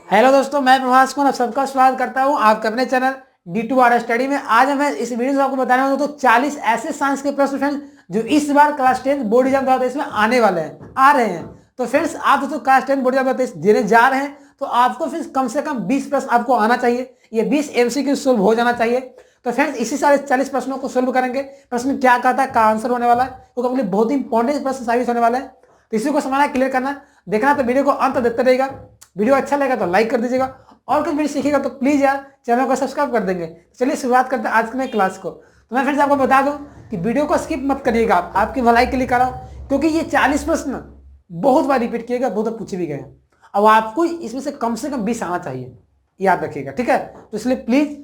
Hello दोस्तों, मैं प्रभास कुमार आप सबका स्वागत करता हूं आपके अपने चैनल D2R स्टडी में। आज मैं इस वीडियो में आपको बताने वाला हूं तो 40 ऐसे साइंस के प्रश्न फ्रेंड्स जो इस बार क्लास 10 बोर्ड एग्जाम 2023 में आने वाले हैं आ रहे हैं। तो फ्रेंड्स आप दोस्तों क्लास 10 बोर्ड एग्जाम 2023 देने जा रहे हैं तो आपको फ्रेंड्स कम से कम 20 प्रश्न आपको आना चाहिए। ये 20 MCQ सोल्व हो जाना चाहिए। तो फ्रेंड्स इसी सारे 40 प्रश्नों को सोल्व करेंगे। प्रश्न क्या कहता है, का आंसर होने वाला है, क्योंकि अपने बहुत ही इंपॉर्टेंट प्रश्न साबित होने वाला है। तो इसी को समझना, क्लियर करना, देखना तो वीडियो को अंत देखते रहेगा। वीडियो अच्छा लगेगा तो लाइक कर दीजिएगा और कुछ वीडियो सीखिएगा तो प्लीज यार चैनल को सब्सक्राइब कर देंगे। चलिए शुरुआत करते हैं आज के क्लास को। तो मैं फ्रेंड्स आपको बता दूं कि वीडियो को स्किप मत करिएगा, आपकी भलाई के लिए कर रहा हूं, क्योंकि ये 40 प्रश्न बहुत बार रिपीट किए गए, बहुत बार पूछे भी गए हैं। अब आपको इसमें से कम 20 आना चाहिए, याद रखिएगा, ठीक है। तो इसलिए प्लीज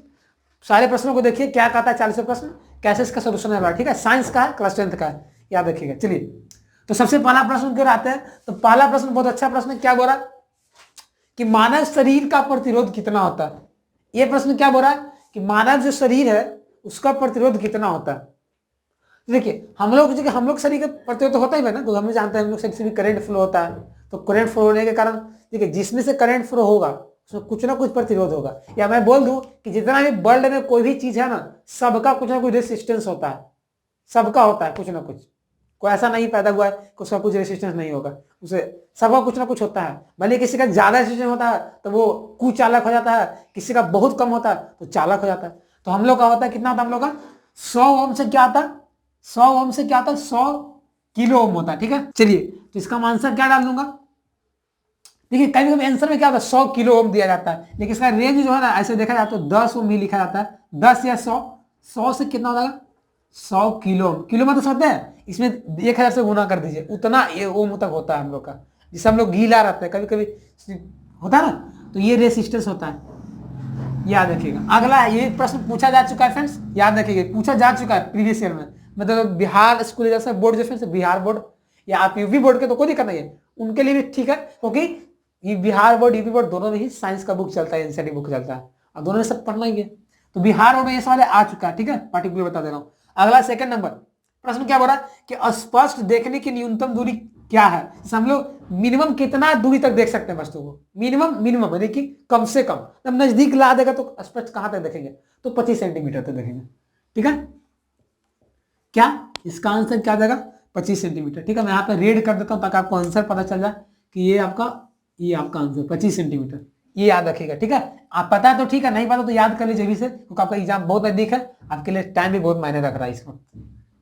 सारे प्रश्नों को देखिए, क्या कहता है 40 प्रश्न, कैसे इसका सोल्यूशन है, ठीक है। साइंस का है, क्लास 10 का है, याद रखिएगा। चलिए तो सबसे पहला प्रश्न क्यों आते हैं, तो पहला प्रश्न बहुत अच्छा प्रश्न, क्या बोल रहा है कि मानव शरीर का प्रतिरोध कितना होता है। यह प्रश्न क्या बोल रहा है कि मानव जो शरीर है उसका प्रतिरोध कितना होता है। देखिए हम लोग शरीर का प्रतिरोध तो होता ही है ना, तो हम जानते हैं हम लोग शरीर से भी करंट फ्लो होता है। तो करंट फ्लो होने के कारण देखिए जिसमें से करंट फ्लो होगा उसमें कुछ ना कुछ प्रतिरोध होगा। या मैं बोल दूं कि जितना भी वर्ल्ड में कोई भी चीज है ना, सबका कुछ ना कुछ रेसिस्टेंस होता है, सबका होता है कुछ ना कुछ। कोई ऐसा नहीं पैदा हुआ है कि उसका कुछ रेसिस्टेंस नहीं होगा, उसे सबका कुछ ना कुछ होता है। भले किसी का ज्यादा रेसिस्टेंस होता है तो वो कुचालक हो जाता है, किसी का बहुत कम होता है तो चालक हो जाता है। तो हम लोग का होता है कितना होता है हम लोग का 100 ओम से क्या आता है, 100 ओम से क्या आता है 100 किलो ओम होता है, ठीक है। चलिए तो इसका आंसर क्या डाल दूंगा। देखिए कभी कभी आंसर में क्या होता है 100 किलो ओम दिया जाता है, लेकिन इसका रेंज जो है ना ऐसे देखा जाए तो 10 ओम भी लिखा जाता है, 10 या 100। 100 से कितना हो जाएगा 100 किलो, किलो मतलब समझते हैं, इसमें 1000 से गुना कर दीजिए, उतना ये ओम तक होता है हम लोग का। जिसे हम लोग गीला रहते हैं कभी कभी होता है ना, तो ये रेसिस्टेंस होता है, याद रखिएगा। अगला ये प्रश्न पूछा जा चुका है फ्रेंड्स, याद रखिएगा, पूछा जा चुका है प्रीवियस ईयर में। मतलब बिहार स्कूल जैसे बोर्ड जो फ्रेंड्स, बिहार बोर्ड या आप यूपी बोर्ड के तो कोई दिक्कत नहीं है, उनके लिए भी ठीक है, क्योंकि ये बिहार बोर्ड यूपी बोर्ड दोनों में ही साइंस का बुक चलता है, एनसीईआरटी बुक चलता है, और दोनों में सब पढ़ना ही है। तो बिहार बोर्ड में ये सवाल आ चुका है, ठीक है, पर्टिकुलर बता दे रहा हूँ। अगला सेकंड नंबर प्रश्न क्या बोल रहा है कि स्पष्ट देखने की न्यूनतम दूरी क्या है। हम लोग मिनिमम कितना दूरी तक देख सकते हैं वस्तु को, मिनिमम मिनिमम यानी कि कम से कम। जब नजदीक ला देगा तो स्पष्ट कहां तक देखेंगे, तो 25 सेंटीमीटर तक देखेंगे, ठीक है। क्या इसका आंसर क्या देगा 25 सेंटीमीटर, ठीक है। मैं यहाँ पे रेड कर देता हूं ताकि आपको आंसर पता चल जाए कि ये आपका आंसर 25 सेंटीमीटर, ये याद रखिएगा, ठीक है। आप पता है तो ठीक है, नहीं पता तो याद कर लीजिए अभी से, क्योंकि आपका एग्जाम बहुत नजदीक है, आपके लिए टाइम भी बहुत मायने रख रहा है इसको,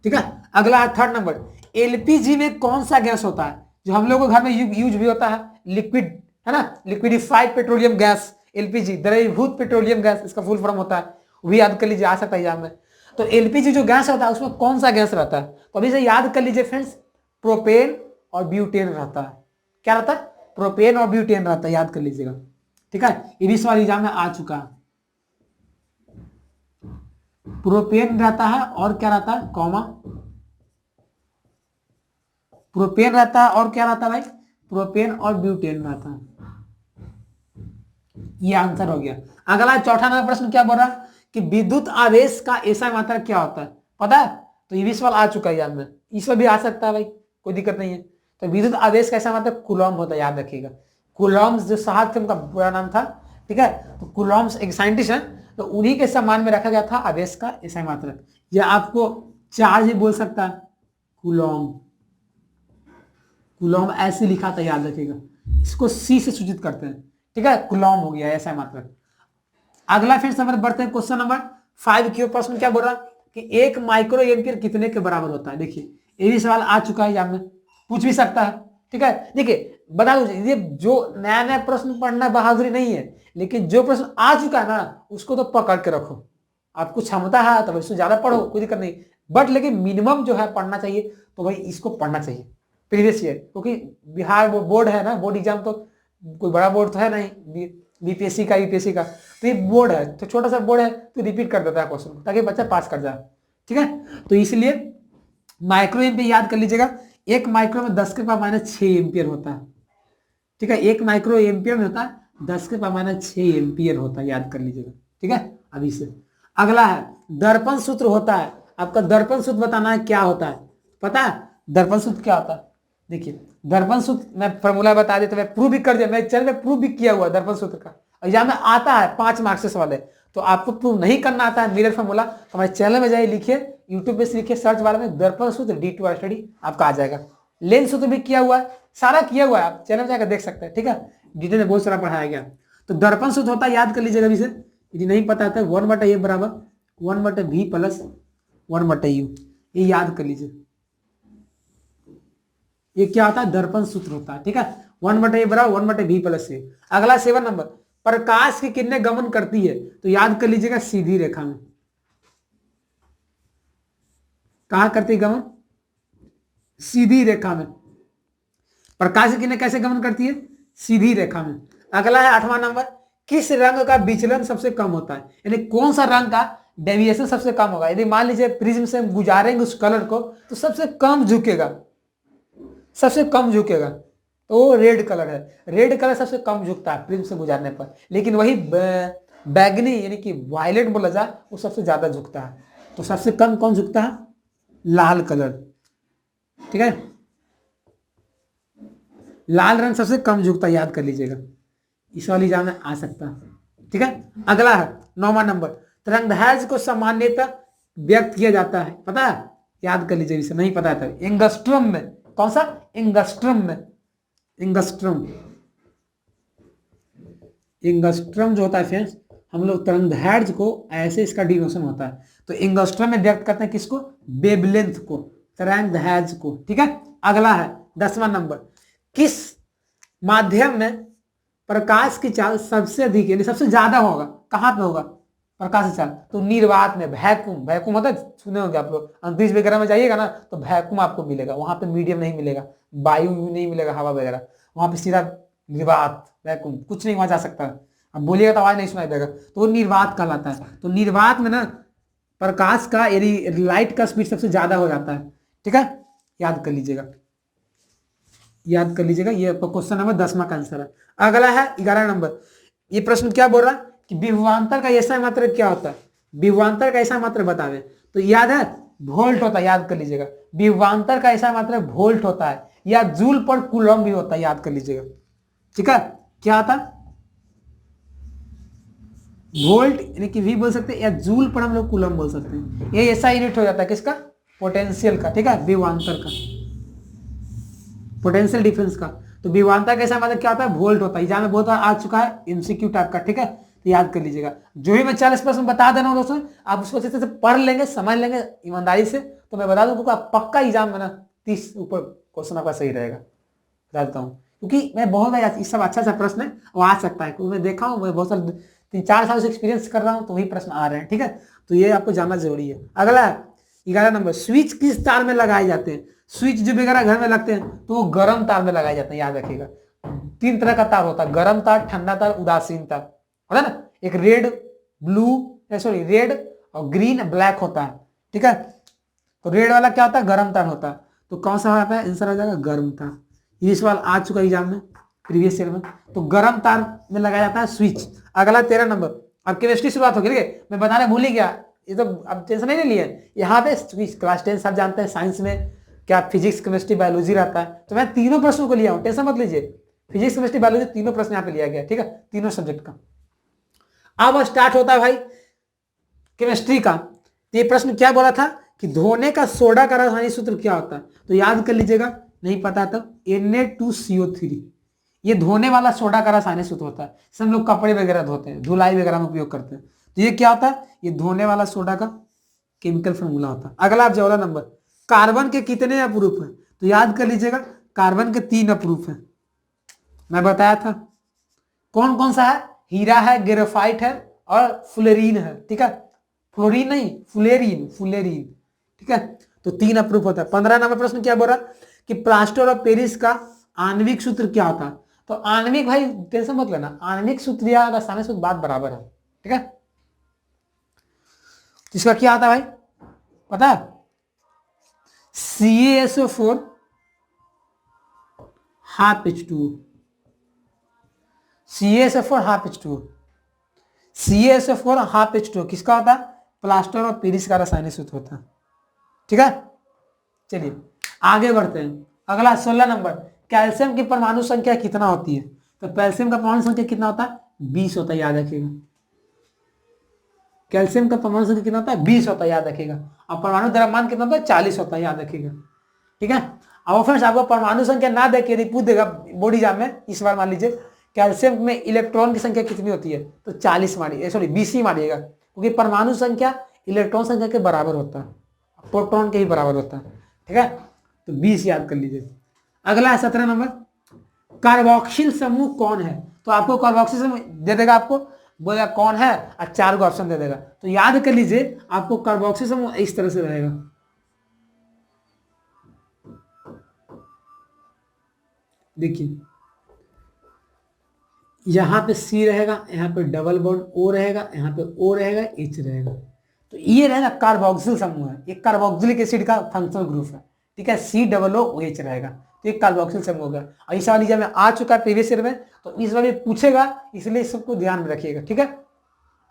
ठीक है। अगला है थर्ड नंबर, एलपीजी में कौन सा गैस होता है जो हम लोगों के घर में यूज भी होता है, लिक्विड है ना, लिक्विडिफाइड पेट्रोलियम गैस, एलपीजी द्रवीभूत पेट्रोलियम गैस इसका फुल फॉर्म होता है, वो भी याद कर लीजिए, आ सकता है एग्जाम में। तो एलपीजी जो गैस होता है उसमें कौन सा गैस रहता है, तो अभी से याद कर लीजिए फ्रेंड्स, प्रोपेन और ब्यूटेन रहता है। क्या रहता है, प्रोपेन और ब्यूटेन रहता है, याद कर लीजिएगा, ठीक है। ये भी सवाल एग्जाम में आ चुका है। प्रोपेन रहता है और क्या रहता है कॉमा, प्रोपेन रहता है और क्या रहता है भाई, प्रोपेन और ब्यूटेन रहता है। ये आंसर हो गया। अगला चौथा नंबर प्रश्न क्या बोल रहा है कि विद्युत आवेश का ऐसा मात्रा क्या होता है, पता है। तो ये भी सवाल आ चुका है एग्जाम में, इसमें भी आ सकता है भाई, कोई दिक्कत नहीं है। तो विद्युत आवेश का ऐसा मात्रा कूलॉम होता है, याद रखिएगा। कूलॉम्स जो साहब थे उनका पूरा नाम था, ठीक है। तो कूलॉम्स एक साइंटिस्ट है, तो उन्हीं के सम्मान में रखा गया था आवेश का ऐसा मात्रा, या आपको चार्ज ही बोल सकता है, कूलॉम। कूलॉम ऐसे लिखा था, याद रखिएगा, इसको सी से सूचित करते हैं, ठीक है। कूलॉम हो गया ऐसा मात्रा। अगला फिर से बढ़ते हैं क्वेश्चन नंबर 5 की। प्रश्न क्या बोल रहा है कि 1 माइक्रो एम्पियर कितने के बराबर होता है। देखिए ये भी सवाल आ चुका है एग्जाम में, पूछ भी सकता है, ठीक है। देखिए बता दो, ये जो नया नया प्रश्न पढ़ना बहादुरी नहीं है, लेकिन जो प्रश्न आ चुका है ना उसको तो पकड़ के रखो। आपको क्षमता है तो इसको ज्यादा पढ़ो, कोई दिक्कत नहीं, बट लेकिन मिनिमम जो है पढ़ना चाहिए, तो भाई इसको पढ़ना चाहिए प्रीवियस ईयर, क्योंकि बिहार बोर्ड है ना, बोर्ड एग्जाम तो कोई बड़ा बोर्ड तो है नहीं, बीपीएससी का यूपीएससी का, तो ये बोर्ड है, तो छोटा सा बोर्ड है, तो रिपीट कर देता है क्वेश्चन ताकि बच्चा पास कर जाए, ठीक है। तो इसलिए माइक्रो एम्पियर याद कर लीजिएगा, 1 माइक्रो में 10 के पावर माइनस 6 एम्पियर होता है, ठीक है। 1 माइक्रो एम्पियर में होता है 10 के पावर माइनस 6 एम्पियर होता है, याद कर लीजिएगा, ठीक है। अभी से अगला है दर्पण सूत्र होता है, आपका दर्पण सूत्र बताना है क्या होता है, पता है दर्पण सूत्र क्या होता है। देखिए दर्पण सूत्र मैं फॉर्मूला बता देता, मैं प्रूव भी कर दिया, मैं चैनल में प्रूव भी किया हुआ दर्पण सूत्र का, एग्जाम में आता है 5 मार्क्स से सवाल है। तो आपको प्रूव नहीं करना आता है मिरर फॉर्मूला तो हमारे चैनल में जाइए, लिखिए यूट्यूब पे से लिखिए सर्च बार में दर्पण सूत्र D2R स्टडी, आपका आ जाएगा। लेंस सूत्र भी किया हुआ है, सारा किया हुआ है, आप चैनल में जाकर देख सकते हैं, ठीक है। डिटेल में बहुत सारा पढ़ाया गया। तो दर्पण सूत्र होता है, याद कर लीजिएगा इसे, यदि नहीं पता था 1/A बराबर 1/V प्लस 1/U, ये याद कर लीजिए। ये क्या होता है, दर्पण सूत्र होता है, ठीक है। 1/A बराबर 1/V प्लस C। अगला 7 नंबर, प्रकाश की किरणें गमन करती है, तो याद कर लीजिएगा सीधी रेखा में। कहां करती है गमन, सीधी रेखा में। प्रकाश की किरणें कैसे गमन करती है, सीधी रेखा में। अगला है 8वां नंबर, किस रंग का विचलन सबसे कम होता है, यानी कौन सा रंग का डेविएशन सबसे कम होगा। यदि मान लीजिए प्रिज्म से हम गुजारेंगे उस कलर को तो सबसे कम झुकेगा, सबसे कम झुकेगा, तो वो रेड कलर है। रेड कलर सबसे कम झुकता है प्रिज्म से गुजारने पर, लेकिन वही बैगनी यानी कि वायलेट बोला जाए वो सबसे ज्यादा झुकता है। तो सबसे कम कौन झुकता है, लाल कलर, ठीक है। लाल रंग सबसे कम झुकता है, याद कर लीजिएगा, इस वाली एग्जाम में आ सकता है, ठीक है। अगला है 9वां नंबर, तरंगदैर्घ्य को सामान्यतः व्यक्त किया जाता है, पता है, याद कर लीजिए, इसे नहीं पता है एंगस्ट्रम में। कौन सा, एंगस्ट्रम में। एंगस्ट्रम, एंगस्ट्रम जो होता है फ्रेंड्स, हम लोग तरंगदैर्घ्य को ऐसे इसका डिनोशन होता है, तो एंगस्ट्रम में व्यक्त करते हैं किसको, वेवलेंथ को, तरंगदैर्घ्य को, ठीक है। अगला है 10वां नंबर, किस माध्यम में प्रकाश की चाल सबसे अधिक यानी सबसे ज्यादा होगा, कहां पे होगा प्रकाश की चाल, तो निर्वात में। वैक्यूम, वैक्यूम होता है, सुने होंगे आप लोग, अंतरिक्ष वगैरह में जाइएगा ना तो वैक्यूम आपको मिलेगा, वहां पे मीडियम नहीं मिलेगा, वायु नहीं मिलेगा, हवा वगैरह, वहां पे सीधा निर्वात, वैक्यूम, कुछ नहीं वहां जा सकता। अब बोलिएगा तो आवाज नहीं सुनाई देगा, तो वो निर्वात कहलाता है। तो निर्वात में ना प्रकाश का यानी लाइट का स्पीड सबसे ज्यादा हो जाता है, ठीक है, याद कर लीजिएगा, याद कर लीजिएगा। ये आपका क्वेश्चन नंबर 10वां का आंसर है। अगला है 11 नंबर, ये प्रश्न क्या बोल रहा है कि विभवांतर का ऐसा मात्रा क्या होता है, विभवांतर का ऐसा मात्रा बतावे, तो याद है वोल्ट होता है, याद कर लीजिएगा। विभवांतर का ऐसा मात्रा वोल्ट होता है, या जूल पर कूलम भी होता है, याद कर लीजिएगा, ठीक है। क्या होता है, वोल्ट यानी कि वी बोल सकते हैं, या जूल पर हम लोग कूलम बोल सकते हैं। ये ऐसा यूनिट हो जाता है किसका, पोटेंशियल का, ठीक है, विभवांतर का, पोटेंशियल डिफरेंस का। तो विभवांतर का ऐसा मतलब क्या होता है, वोल्ट होता है। एग्जाम में बहुत बार आ चुका है एमसीक्यू टाइप का, ठीक है, तो याद कर लीजिएगा। जो भी मैं 40 प्रश्न बता दे रहा हूँ दोस्तों, आप उसको अच्छे से पढ़ लेंगे, समझ लेंगे ईमानदारी से, तो मैं बता दूं पक्का एग्जाम में ना 30 ऊपर क्वेश्चन आपका सही रहेगा, बता देता हूँ। क्योंकि मैं बहुत बार इस सब अच्छा सा प्रश्न है वो आ सकता है, क्योंकि मैं देखा हूँ, मैं बहुत साल 3-4 साल से एक्सपीरियंस कर रहा हूँ, तो वही प्रश्न आ रहे हैं, ठीक है। तो ये आपको जानना जरूरी है। अगला 11 नंबर, स्विच किस तार में लगाए जाते हैं। स्विच जो वगैरह घर में लगते हैं तो वो गर्म तार में लगाए जाते हैं, याद रखिएगा। 3 तरह का तार होता है, गर्म तार, ठंडा तार, उदासीन तार, होता है ना। एक रेड ब्लू, सॉरी रेड और ग्रीन ब्लैक होता है, ठीक है। तो रेड वाला क्या होता है, गर्म तार होता है। तो कौन सा होता है, आंसर आ जाएगा गर्म तार। ये सवाल आ चुका है एग्जाम में प्रीवियस ईयर में। तो गर्म तार में लगाया जाता है स्विच। अगला 13 नंबर, अब केमिस्ट्री शुरुआत होगी, ठीक है, मैं बताने भूल ही गया, ये तो अब टेंशन नहीं लिए। यहाँ पे क्लास 10 सब जानते हैं, साइंस में क्या फिजिक्स केमिस्ट्री बायोलॉजी रहता है, तो मैं तीनों प्रश्नों को लिया हूँ, टेंशन मत लीजिए। फिजिक्स केमिस्ट्री बायोलॉजी तीनों प्रश्न यहाँ पे लिया गया, ठीक है, तीनों सब्जेक्ट का। अब स्टार्ट होता है भाई केमिस्ट्री का। तो ये प्रश्न क्या बोला था कि धोने का सोडा का रासायनिक सूत्र क्या होता है, तो याद कर लीजिएगा, नहीं पता तो Na2CO3, ये धोने वाला सोडा का रासायनिक सूत्र होता है। इससे हम लोग कपड़े वगैरह धोते हैं, धुलाई वगैरह में उपयोग करते हैं। तो ये क्या होता है, ये धोने वाला सोडा का केमिकल फॉर्मूला होता है। अगला आप 14 नंबर, कार्बन के कितने अपरूप हैं, तो याद कर लीजिएगा, कार्बन के 3 अपरूप हैं, मैं बताया था। कौन कौन सा है, हीरा है, ग्रेफाइट है और फ्लोरीन है, ठीक है, फ्लोरीन नहीं, फ्लोरीन, फ्लोरीन, ठीक है। तो 3 अपरूप होता है। 15 नंबर प्रश्न क्या बोल रहा कि प्लास्टर ऑफ पेरिस का आणविक सूत्र क्या होता है, तो आणविक भाई टेंशन मत लेना, आणविक सूत्र या रासायनिक सूत्र बात बराबर है, ठीक है। इसका क्या आता है भाई, पता है, CaSO4 half H2O, CaSO4 half H2O, CaSO4 half H2O किसका होता है, प्लास्टर ऑफ पेरिस का रासायनिक सूत्र होता है, ठीक है। चलिए आगे बढ़ते हैं। अगला 16 नंबर, कैल्शियम की परमाणु संख्या कितना होती है? तो कैल्शियम का परमाणु संख्या कितना होता है? 20 होता है, याद रखिएगा। कैल्शियम का परमाणु संख्या कितना होता है? 20 होता है, याद रखिएगा। और परमाणु द्रव्यमान कितना होता है? 40 होता है, याद रखिएगा। ठीक है। अब फ्रेंड्स आपको परमाणु संख्या ना देखे यदि पूछ देगा बोर्ड एग्जाम में, इस बार मान लीजिए कैल्शियम में इलेक्ट्रॉन की संख्या कितनी होती है, तो 40 मारिए, सॉरी 20 ही मारिएगा, क्योंकि परमाणु संख्या इलेक्ट्रॉन संख्या के बराबर होता है, प्रोटॉन के ही बराबर होता है। ठीक है, तो 20 याद कर लीजिए। अगला है 17 नंबर, कार्बोक्सिल समूह कौन है? तो आपको कार्बोक्सिल समूह दे देगा, आपको बोलेगा कौन है और 4 को ऑप्शन दे देगा। तो याद कर लीजिए आपको कार्बोक्सिल समूह इस तरह से रहेगा। देखिए यहां पे C रहेगा, यहाँ पे डबल बॉन्ड O रहेगा, यहाँ पे O रहेगा, H रहेगा। तो ये रहेगा कार्बोक्सिल समूह है, ये कार्बोक्सिलिक एसिड का फंक्शनल ग्रुप है। ठीक है, COOH रहेगा, तो ये कार्बोक्सिल समूह हो गया। और इस वाली जब में आ चुका है प्रीवियस ईयर में, तो इस बार पूछेगा, इसलिए इस सबको ध्यान में रखिएगा। ठीक है।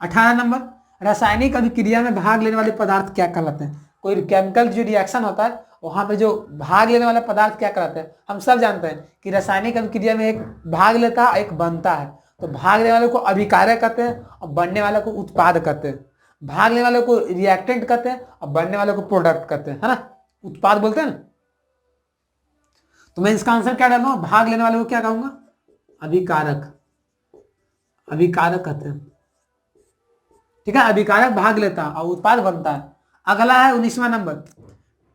18 नंबर, रासायनिक अभिक्रिया में भाग लेने वाले पदार्थ क्या कहलाते हैं? कोई केमिकल जो रिएक्शन होता है वहां पे जो भाग लेने वाला पदार्थ क्या कहलाता है? हम सब जानते हैं कि रासायनिक अभिक्रिया में एक भाग लेता है, एक बनता है। तो भाग लेने वाले को अभिकारक कहते हैं और बनने वाले को उत्पाद कहते हैं। भाग लेने वाले को रिएक्टेंट कहते हैं और बनने वाले को प्रोडक्ट कहते हैं, है ना, उत्पाद बोलते हैं ना। तो मैं इसका आंसर क्या डालूंगा? भाग लेने वाले को क्या कहूंगा? अभिकारक, अभिकारक कहते हैं। ठीक है, अभिकारक भाग लेता है और उत्पाद बनता है। अगला है 19वां नंबर,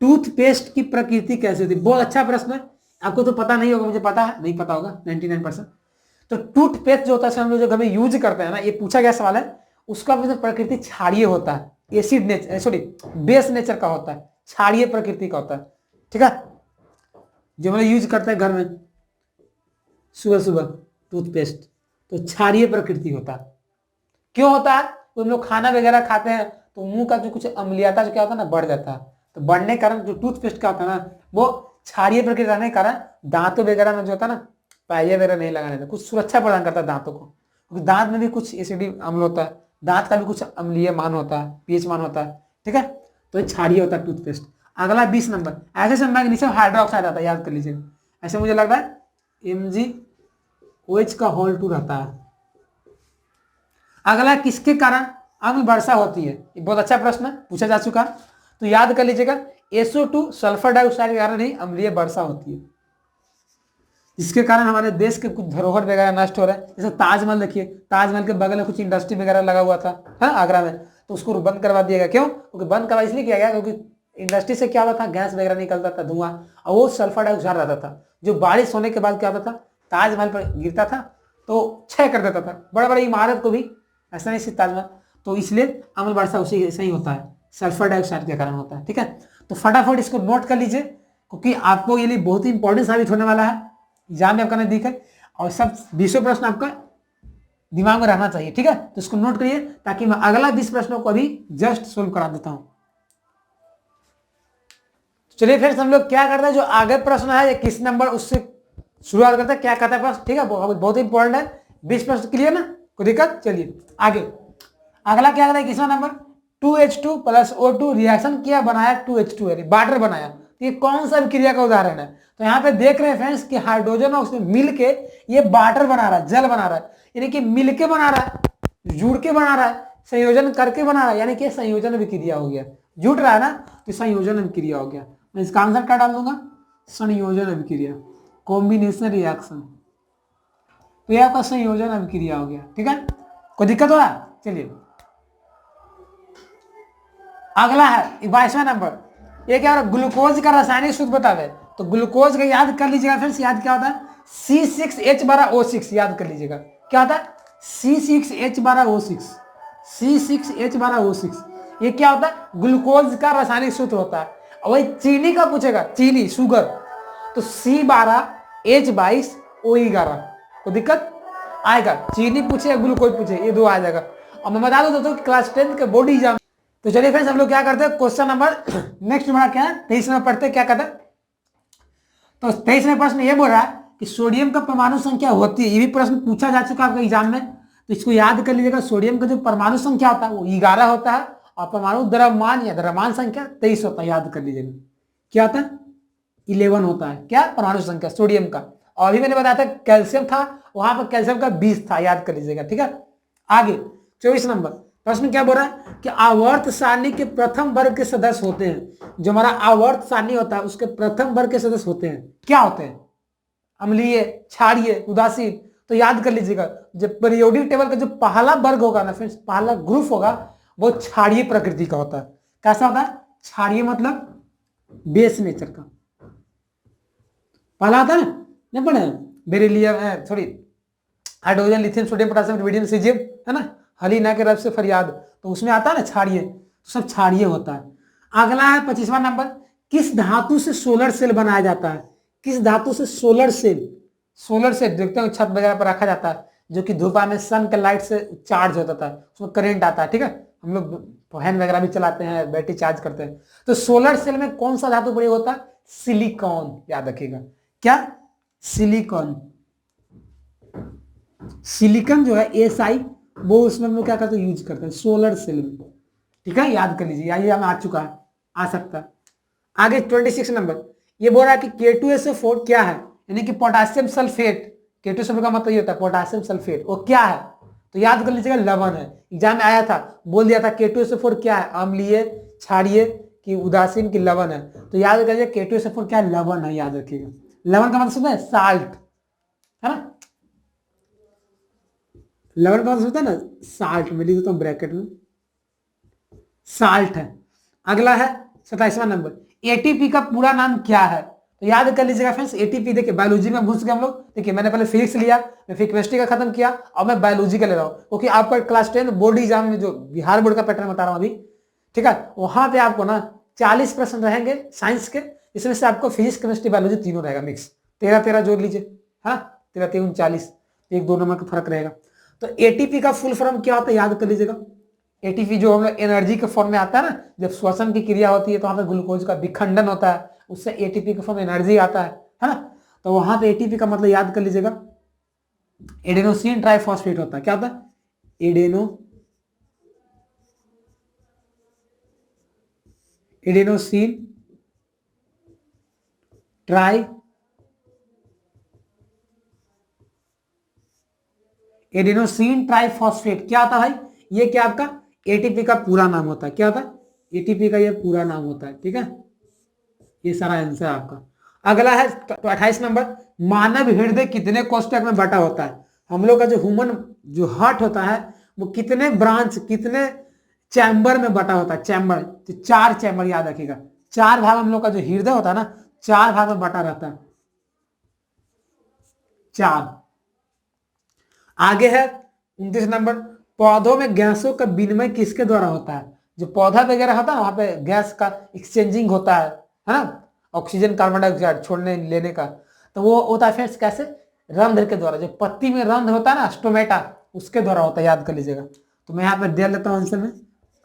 टूथपेस्ट की प्रकृति कैसी होती है? बहुत अच्छा प्रश्न है, आपको तो पता नहीं होगा, मुझे पता है नहीं पता होगा 99%। तो टूथपेस्ट जो होता है हम लोग जो घर में यूज करते हैं ना, ये पूछा गया सवाल है, उसका प्रकृति क्षारीय होता है, acid nature, sorry base nature का होता है, क्षारीय प्रकृति का होता है। ठीक है, जो हम लोग यूज करते हैं घर में सुबह सुबह टूथपेस्ट, तो क्षारीय प्रकृति होता है। क्यों होता है? तो हम लोग खाना वगैरह खाते हैं तो मुंह का जो कुछ अम्लीयता जो क्या होता है ना, बढ़ जाता है। तो बढ़ने के कारण जो टूथपेस्ट का होता है ना, वो क्षारीय प्रकृति रहने के कारण दांतों वगैरह में जो होता है ना, पाइये वगैरह नहीं लगाने देता, कुछ सुरक्षा प्रदान करता है दांतों को, क्योंकि दांत में भी कुछ एसिडिक अम्ल होता है, दांत का भी कुछ अम्लीय मान होता है, पीएच मान होता है। ठीक है, तो ये क्षारीय होता है टूथपेस्ट। अगला 20 नंबर, ऐसे से मैग्नीशियम हाइड्रोक्साइड आता है, याद कर लीजिए। ऐसे मुझे लग रहा है MgOH का होल 2 रहता है। अगला, किसके कारण अम्ल वर्षा होती है? ये बहुत अच्छा प्रश्न है, पूछा जा चुका। तो याद कर लीजिएगा, SO2 सल्फर डाइऑक्साइड के कारण ही अम्लीय वर्षा होती है, जिसके कारण हमारे देश के कुछ धरोहर वगैरह नष्ट हो रहे हैं। जैसे ताजमहल देखिए, ताजमहल के बगल में कुछ इंडस्ट्री वगैरह लगा हुआ था, है आगरा में, तो उसको बंद करवा दिया गया। क्यों? क्योंकि बंद करवा इसलिए किया गया क्योंकि इंडस्ट्री से क्या होता था, गैस वगैरह निकलता था, धुआं, और वो सल्फर डाइऑक्साइड रहता था, जो बारिश होने के बाद क्या होता था, ताजमहल पर गिरता था तो क्षय कर देता था, बड़ा बड़ा इमारत को भी, ऐसा नहीं सिर्फ ताजमहल। तो इसलिए अम्ल वर्षा उसी से ही होता है, सल्फर डाइऑक्साइड के कारण होता है। ठीक है, तो फटाफट इसको नोट कर लीजिए, क्योंकि आपको ये लिए बहुत ही इंपॉर्टेंट साबित होने वाला है, एग्जाम में आपका नजदीक है, और सब 20 प्रश्न आपका दिमाग में रहना चाहिए। ठीक है, तो इसको नोट करिए ताकि मैं अगला 20 प्रश्नों को अभी जस्ट सोल्व करा देता हूं। चलिए फिर हम लोग क्या करते हैं, जो आगे प्रश्न है ये किस नंबर उससे शुरुआत करते हैं, क्या कहता है प्रश्न। ठीक है, बहुत इंपॉर्टेंट है, 20 प्रश्न क्लियर ना, कोई दिक्कत? चलिए आगे। अगला क्या कहता है, किसवा नंबर, 2H2 + O2 रिएक्शन किया, बनाया 2H2 वाटर बनाया। ये कौन सा क्रिया का उदाहरण है? तो यहाँ पे देख रहे हैं फ्रेंड्स कि हाइड्रोजन और ऑक्सीजन मिलके ये वाटर बना रहा है, जल बना रहा है, यानी कि मिलके बना रहा है, जुड़ के बना रहा है, संयोजन करके बना रहा है, यानी कि संयोजन अभिक्रिया हो गया। जुट रहा है ना, तो संयोजन अभिक्रिया हो गया। मैं इसका आंसर क्या डाल दूंगा? संयोजन अभिक्रिया, कॉम्बिनेशन रिएक्शन। तो ये आपका संयोजन अभिक्रिया हो गया। ठीक है, कोई दिक्कत हो रहा है? चलिए अगला है 22वां नंबर, ये क्या हो रहा है, ग्लूकोज का रासायनिक सूत्र बतावे। तो ग्लूकोज का याद कर लीजिएगा फ्रेंड्स, याद क्या होता है, C6H12O6, याद कर लीजिएगा क्या होता है, C6H12O6, C6H12O6। ये क्या होता है, ग्लूकोज का रासायनिक सूत्र होता है। और वही चीनी का पूछेगा, चीनी शुगर, तो C12H22O11। तो दिक्कत आएगा, चीनी पूछे या ग्लूकोज पूछे, ये दो आ जाएगा। और मैं बता दूं दोस्तों क्लास 10 के बोर्ड एग्जाम। तो चलिए फ्रेंड्स हम लोग क्या करते हैं, क्वेश्चन नंबर नेक्स्ट हमारा क्या है, 23 में पढ़ते हैं, क्या कहता है। तो 23वें प्रश्न ये बोल रहा है कि सोडियम का परमाणु संख्या होती है, ये भी प्रश्न पूछा जा चुका है आपके एग्जाम में, तो इसको याद कर लीजिएगा। सोडियम का जो परमाणु संख्या होता है वो 11 होता है, और परमाणु द्रव्यमान या द्रव्यमान संख्या 23 होता है, याद कर लीजिएगा क्या होता है, 11 होता है। क्या? परमाणु संख्या सोडियम का। और अभी मैंने बताया था कैल्शियम था, वहां पर कैल्शियम का 20 था, याद कर लीजिएगा। ठीक है, आगे 24 नंबर प्रश्न क्या बोल रहा है कि आवर्त सारणी के प्रथम वर्ग के सदस्य होते हैं। जो हमारा आवर्त सारणी होता है उसके प्रथम वर्ग के सदस्य होते हैं, क्या होते हैं? अम्लीय, क्षारीय, उदासीन। तो याद कर लीजिएगा, जब पीरियोडिक टेबल का जो पहला वर्ग होगा ना फ्रेंड्स, पहला ग्रुप होगा, वो क्षारीय प्रकृति का होता है। कैसा होता है? क्षारीय मतलब बेस नेचर का। पहला आता है ना, नहीं पढ़े? Beryllium, sorry, hydrogen, lithium, sodium, potassium, rubidium, caesium, है ना, हलीना के रब से फरियाद, तो उसमें आता है ना क्षारीय, तो सब क्षारीय होता है। अगला है 25वां नंबर, किस धातु से सोलर सेल बनाया जाता है? किस धातु से सोलर सेल? सोलर सेल देखते हैं छत वगैरह पर रखा जाता है, जो कि धूपा में सन के लाइट से चार्ज होता है, उसमें करंट आता है। ठीक है, हम लोग फैन वगैरह भी चलाते हैं, बैटरी चार्ज करते हैं। तो सोलर सेल में कौन सा धातु प्रयोग होता है? सिलिकॉन, याद रखिएगा। क्या? सिलिकॉन। सिलिकॉन जो है SI, वो उसमें हम लोग क्या करते हैं? यूज करते हैं सोलर सेल में। ठीक है, याद कर लीजिए, ये हमें आ चुका है, आ सकता है। आगे 26 नंबर, ये बोल रहा है कि K2SO4 क्या है? यानी कि पोटासियम सल्फेट। K2SO4 का मतलब ये होता है पोटासियम सल्फेट, वो क्या है? तो याद कर लीजिएगा, लवण है। एग्जाम में आया था, बोल दिया था K2SO4 क्या है? अम्लीय, क्षारीय की उदासीन की लवण है। तो याद करिए K2SO4 क्या है? लवण है, याद रखिएगा। लवण का मतलब है साल्ट, है ना। लवण का मतलब होता है ना साल्ट, में लिख देता हूं ब्रैकेट में, साल्ट है। अगला है 27वां नंबर, एटीपी का पूरा नाम क्या है? तो याद कर लीजिएगा फ्रेंड्स, एटीपी देखिए बायोलॉजी में घुस गए हम लोग। देखिए मैंने पहले फिजिक्स लिया, मैं फिर केमिस्ट्री का खत्म किया, और मैं बायोलॉजी का ले रहा हूँ, क्योंकि आपका क्लास 10 बोर्ड एग्जाम में, जो बिहार बोर्ड का पैटर्न बता रहा हूँ अभी, ठीक है, वहां पे आपको ना 40 प्रश्न रहेंगे साइंस के, इसमें से आपको फिजिक्स केमिस्ट्री बायोलॉजी तीनों रहेगा मिक्स। 13-13 जोड़ लीजिए, हाँ, 13-3-39, 1-2 नंबर का फर्क रहेगा। तो एटीपी का फुल फॉर्म क्या होता है? याद कर लीजिएगा। एटीपी जो हम लोग एनर्जी के फॉर्म में आता है ना, जब श्वसन की क्रिया होती है तो वहां पे ग्लूकोज का विखंडन होता है, उससे एटीपी के फॉर्म में एनर्जी आता है ना। तो वहां पे एटीपी का मतलब याद कर लीजिएगा, एडेनोसिन ट्राइफॉस्फेट होता है। क्या होता है? एडेनोसिन ट्राई एडेनोसिन ट्राइफॉस्फेट क्या होता है भाई? ये क्या आपका एटीपी का पूरा नाम होता है। क्या होता है? एटीपी का ये पूरा नाम होता है। ठीक है, ये सारा आंसर आपका। अगला है 28 नंबर, मानव हृदय कितने कोष्ठक में बटा होता है? हम लोग का जो ह्यूमन जो हार्ट होता है, वो कितने ब्रांच, कितने चैम्बर में बटा होता है? चैम्बर, तो 4 चैम्बर, याद रखिएगा। 4 भाग हम लोग का जो हृदय होता है ना, 4 भाग में बटा रहता है, 4। आगे है 29 नंबर, पौधों में गैसों का विनिमय किसके द्वारा होता है? जो पौधा वगैरह होता है वहां पे गैस का एक्सचेंजिंग होता है ना, ऑक्सीजन कार्बन डाइऑक्साइड छोड़ने लेने का। तो वो होता है फ्रेंड्स कैसे? रंध्र के द्वारा। जो पत्ती में रंध्र होता है ना, स्टोमेटा, उसके द्वारा होता है, याद कर लीजिएगा। तो मैं यहाँ पे दे लेता हूँ आंसर में,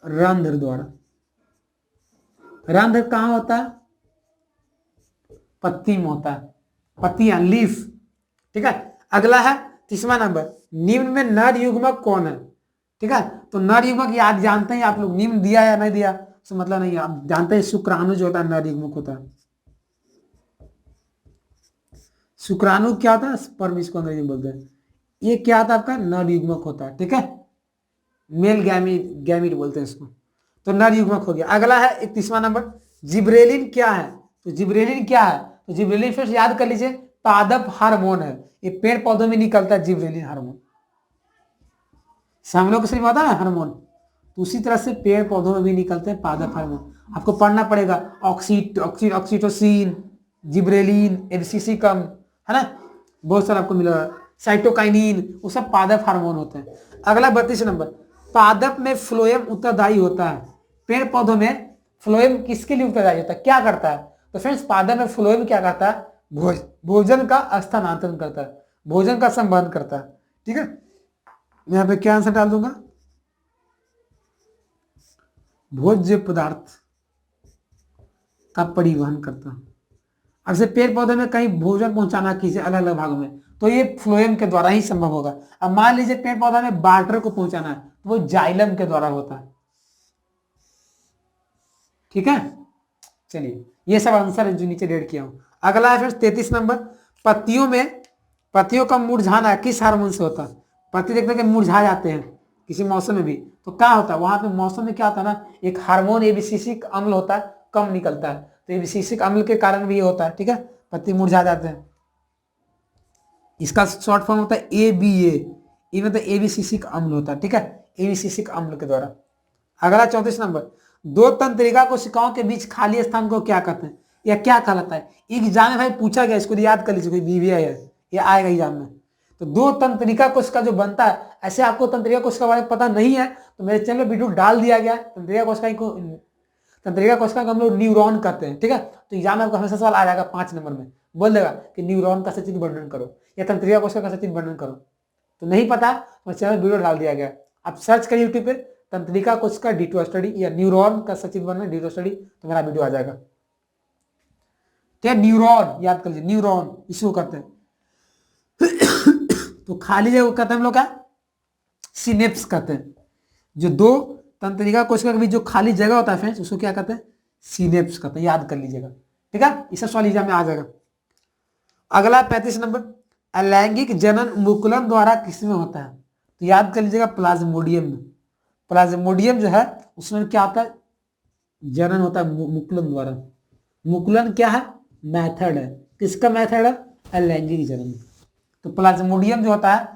रंध्र द्वारा। रंध्र कहाँ होता है? पत्ती में होता है, पत्तियां, लीफ। ठीक है, अगला है 30वां नंबर, निम्न में नर युग्मक कौन है? ठीक है, तो नर युग्मक याद जानते हैं आप लोग, निम्न दिया या नहीं दिया तो मतलब नहीं, आप जानते हैं शुक्राणु जो होता है नर युग्मक होता है। शुक्राणु क्या होता है? स्पर्म, इसको अंग्रेजी में बोलते हैं। ये क्या होता है? आपका नर युग्मक होता है। ठीक है, मेल गैमीट, गैमीट बोलते हैं इसको। तो नर युग्मक हो गया। अगला है 31वां नंबर, जिब्रेलिन क्या है? तो जिब्रेलिन क्या है? तो जिब्रेलिन फिर याद कर लीजिए, पादप हार्मोन है, ये पेड़ पौधों में निकलता है जिब्रेलिन हार्मोन। हम लोग को सिर्फ आता है हार्मोन, तो उसी तरह से पेड़ पौधों में भी निकलते हैं पादप हार्मोन। आपको पढ़ना पड़ेगा, ऑक्सीटोसिन, जिब्रेलिन, एब्सिसिकम, है ना, बहुत सारा आपको मिलेगा, साइटोकाइनिन, वो सब पादप हार्मोन होते हैं। अगला 32 नंबर, पादप में फ्लोएम उत्तरदायी होता है। पेड़ पौधों में फ्लोएम किसके लिए उत्तरदायी होता है? क्या करता है? तो फ्रेंड्स, पादप में फ्लोएम क्या करता है? भोजन का स्थानांतरण करता है, भोजन का संबंध करता है। ठीक है, मैं यहाँ पे क्या आंसर डाल दूंगा? भोज्य पदार्थ का परिवहन करता है। अब से पेड़ पौधे में कहीं भोजन पहुंचाना किसी अलग अलग भागों में, तो ये फ्लोएम के द्वारा ही संभव होगा। अब मान लीजिए पेड़ पौधा में वाटर को पहुंचाना है, तो वो जाइलम के द्वारा होता है। ठीक है, चलिए, ये सब आंसर है जो नीचे रेड किया हूं। अगला है फ्रेंड्स 33 नंबर, पत्तियों का मुरझाना किस हार्मोन से होता है? पत्ती देखते हैं कि मुरझा जाते हैं किसी मौसम में भी, तो क्या होता है वहां पे मौसम में क्या होता है ना, एक हार्मोन एबिसिसिक अम्ल होता है, कम निकलता है, तो एबिसिसिक अम्ल के कारण भी ये होता है, ठीक है, पत्ती मुरझा जाते हैं। इसका शॉर्ट फॉर्म होता है ABA, ये मतलब एबिसिसिक अम्ल होता है, ठीक है, एबिसिसिक अम्ल के द्वारा। अगला 34 नंबर, दो तंत्रिका कोशिकाओं के बीच खाली स्थान को क्या कहते हैं या क्या कहलाता है? एग्जाम में भाई पूछा गया, इसको याद कर लीजिए, कोई बीवीआई है, ये आएगा एग्जाम में। तो दो तंत्रिका कोशिका जो बनता है, ऐसे आपको तंत्रिका कोशिका के बारे में पता नहीं है तो मेरे चैनल में वीडियो डाल दिया गया है। तंत्रिका कोशिका को हम लोग न्यूरॉन कहते हैं, ठीक है। तो एग्जाम में आपको हमेशा सवाल आ जाएगा 5 नंबर में, बोल देगा कि न्यूरॉन का सचित्र वर्णन करो या तंत्रिका कोशिका का सचित्र वर्णन करो। तो नहीं पता तो चैनल वीडियो डाल दिया गया, आप सर्च करिए यूट्यूब पे तंत्रिका कोशिका D2 स्टडी या न्यूरॉन का सचित्र वर्णन D2 स्टडी, तो मेरा वीडियो आ जाएगा, ठीक है। न्यूरॉन याद कर लीजिए, न्यूरॉन इसको कहते हैं। तो खाली जगह कहते हैं हम लोग क्या, सिनेप्स कहते हैं। जो दो तंत्रिका कोशिका के बीच जो खाली जगह होता है फ्रेंड्स, उसको क्या कहते हैं? सिनेप्स कहते हैं, याद कर लीजिएगा, ठीक है। इस सवाल एग्जाम में आ जाएगा। अगला 35 नंबर, अलैंगिक जनन मुकुलन द्वारा किसमें होता है? तो याद कर लीजिएगा प्लाज्मोडियम में। प्लाज्मोडियम जो है उसमें क्या होता है? जनन होता है मुकुलन द्वारा। मुकुलन क्या है? मेथड है, किसका मेथड है? अलैंगिक जनन। तो प्लाज्मोडियम जो होता है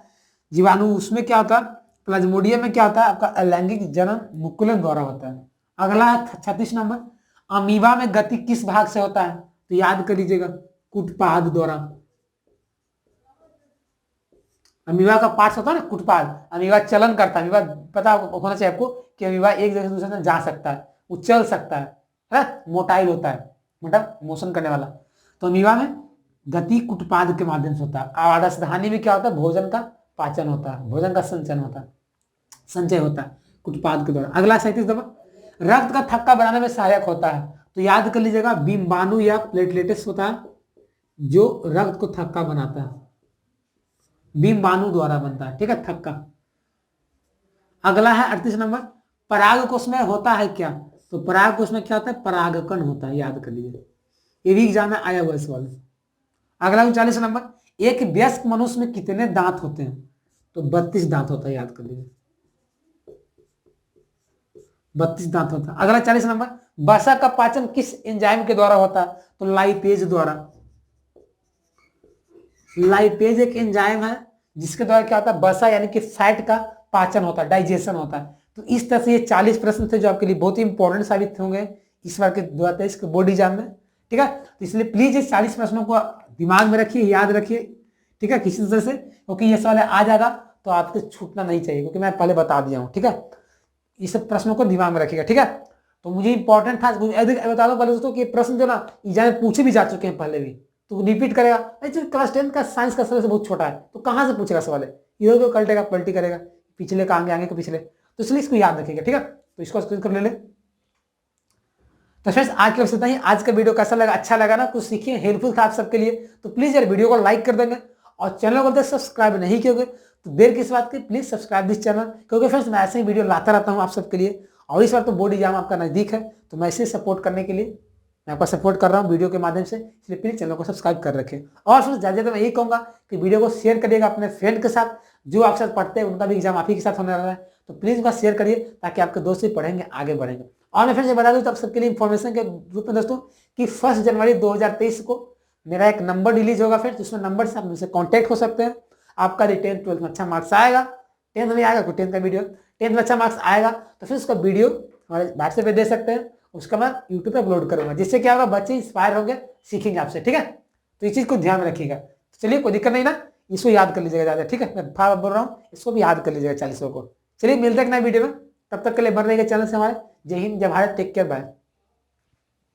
जीवाणु, उसमें क्या होता है? प्लाज्मोडियम में क्या होता है आपका? अलैंगिक जनन मुकुलन द्वारा होता है। अगला है 36 नंबर, अमीबा में गति किस भाग से होता है? तो याद कर लीजिएगा कुटपाद द्वारा। अमीबा का पार्ट होता है ना कुटपाद, अमीबा चलन करता है। अमीबा पता होना चाहिए आपको कि अमीबा एक जगह से दूसरे जगह जा सकता है, वो चल सकता है, मोटाइल होता है, मतलब मोशन करने वाला। तो अमीबा में गति कुटपाद के माध्यम से होता है। आवासधानी में क्या होता है? भोजन का पाचन होता है, भोजन का संचय होता है कुटपाद के द्वारा। अगला 37 नंबर, रक्त का थक्का बनाने में सहायक होता है। तो याद कर लीजिएगा बिम्बाणु या प्लेटलेट्स होता है जो रक्त को थक्का बनाता है, बिम्बाणु द्वारा बनता है, ठीक है, थक्का। अगला है 38 नंबर, परागकोश में होता है क्या? तो परागकोश में क्या होता है? परागकण होता है, याद कर लीजिए, ये भी एग्जाम में आया हुआ सवाल। अगला 39 नंबर, एक वयस्क मनुष्य में कितने दांत होते हैं? तो 32 दांत होता है, याद कर लीजिए, 32 दांत होता है। अगला 40 नंबर, वसा का पाचन किस एंजाइम के द्वारा होता है? तो लाइपेज द्वारा। लाइपेज एक एंजाइम है जिसके द्वारा क्या होता है? वसा यानी कि फैट का पाचन होता है, डाइजेशन होता है। तो इस तरह से ये 40 प्रश्न थे जो आपके लिए बहुत ही इंपॉर्टेंट साबित होंगे इस बार के 2023 के बोर्ड एग्जाम में, ठीक है। तो इसलिए प्लीज इस 40 प्रश्नों को दिमाग में रखिए, याद रखिए, ठीक है, किसी तरह से, क्योंकि ये सवाल आ जाएगा तो आपको छूटना नहीं चाहिए, क्योंकि मैं पहले बता दिया हूँ, ठीक है। इस सब प्रश्नों को दिमाग में रखिएगा, ठीक है। तो मुझे इंपॉर्टेंट था, बता दो पहले दोस्तों कि प्रश्न जो ना एग्जाम में पूछे भी जा चुके हैं पहले भी, तो रिपीट करेगा। क्लास 10 का साइंस का सिलेबस बहुत छोटा है, तो कहाँ से पूछेगा सवाल है? इधर उधर कल्टेगा, पलटी करेगा, पिछले का आगे के पिछले, तो इसलिए इसको याद रखिएगा, ठीक है। तो इसको स्क्रीन कर ले। तो फ्रेंड्स आज के इतना ही। आज का वीडियो कैसा लगा? अच्छा लगा ना? कुछ सीखिए, हेल्पफुल था आप सबके लिए, तो प्लीज यार वीडियो को लाइक कर देंगे और चैनल को सब्सक्राइब नहीं किए तो देर किस बात की, प्लीज सब्सक्राइब दिस चैनल, क्योंकि फ्रेंड्स मैं ऐसे ही वीडियो लाता रहता हूँ आप सबके लिए। और इस बार तो बोर्ड एग्जाम आपका नजदीक है, तो मैं इसे सपोर्ट करने के लिए मैं आपका सपोर्ट कर रहा हूँ वीडियो के माध्यम से, इसलिए प्लीज चैनल को सब्सक्राइब कर रखें। और फ्रेंड्स ज़्यादा मैं यही कहूँगा कि वीडियो को शेयर करिएगा अपने फ्रेंड के साथ, जो आपके साथ पढ़ते हैं उनका भी एग्जाम आप ही के साथ होने वाला है, तो प्लीज बस शेयर करिए ताकि आपके दोस्त भी पढ़ेंगे, आगे बढ़ेंगे। और मैं फिर से बता दूं तो आप सबके लिए इन्फॉर्मेशन के रूप में दोस्तों कि 1 जनवरी 2023 को मेरा एक नंबर रिलीज होगा फिर, जिसमें नंबर से आप मुझसे कांटेक्ट हो सकते हैं। आपका 10th 12th में अच्छा मार्क्स आएगा, 10th में आएगा कोई 10th का वीडियो, 10th में अच्छा मार्क्स आएगा तो फिर उसका वीडियो हमारे व्हाट्सएप पे दे सकते हैं, उसका मैं यूट्यूब पे अपलोड करूंगा, जिससे क्या होगा बच्चे इंस्पायर होंगे, सीखेंगे आपसे, ठीक है। तो इस चीज को ध्यान में रखिएगा। तो चलिए कोई दिक्कत नहीं ना, इसको याद कर लीजिएगा ज़्यादा, ठीक है, मैं बार बोल रहा हूँ, इसको भी याद कर लीजिएगा 40 को। चलिए मिलते हैं नए वीडियो में, तब तक के लिए बन रहिएगा चैनल से हमारे। जय हिंद, जय भारत, टेक केयर, बाय।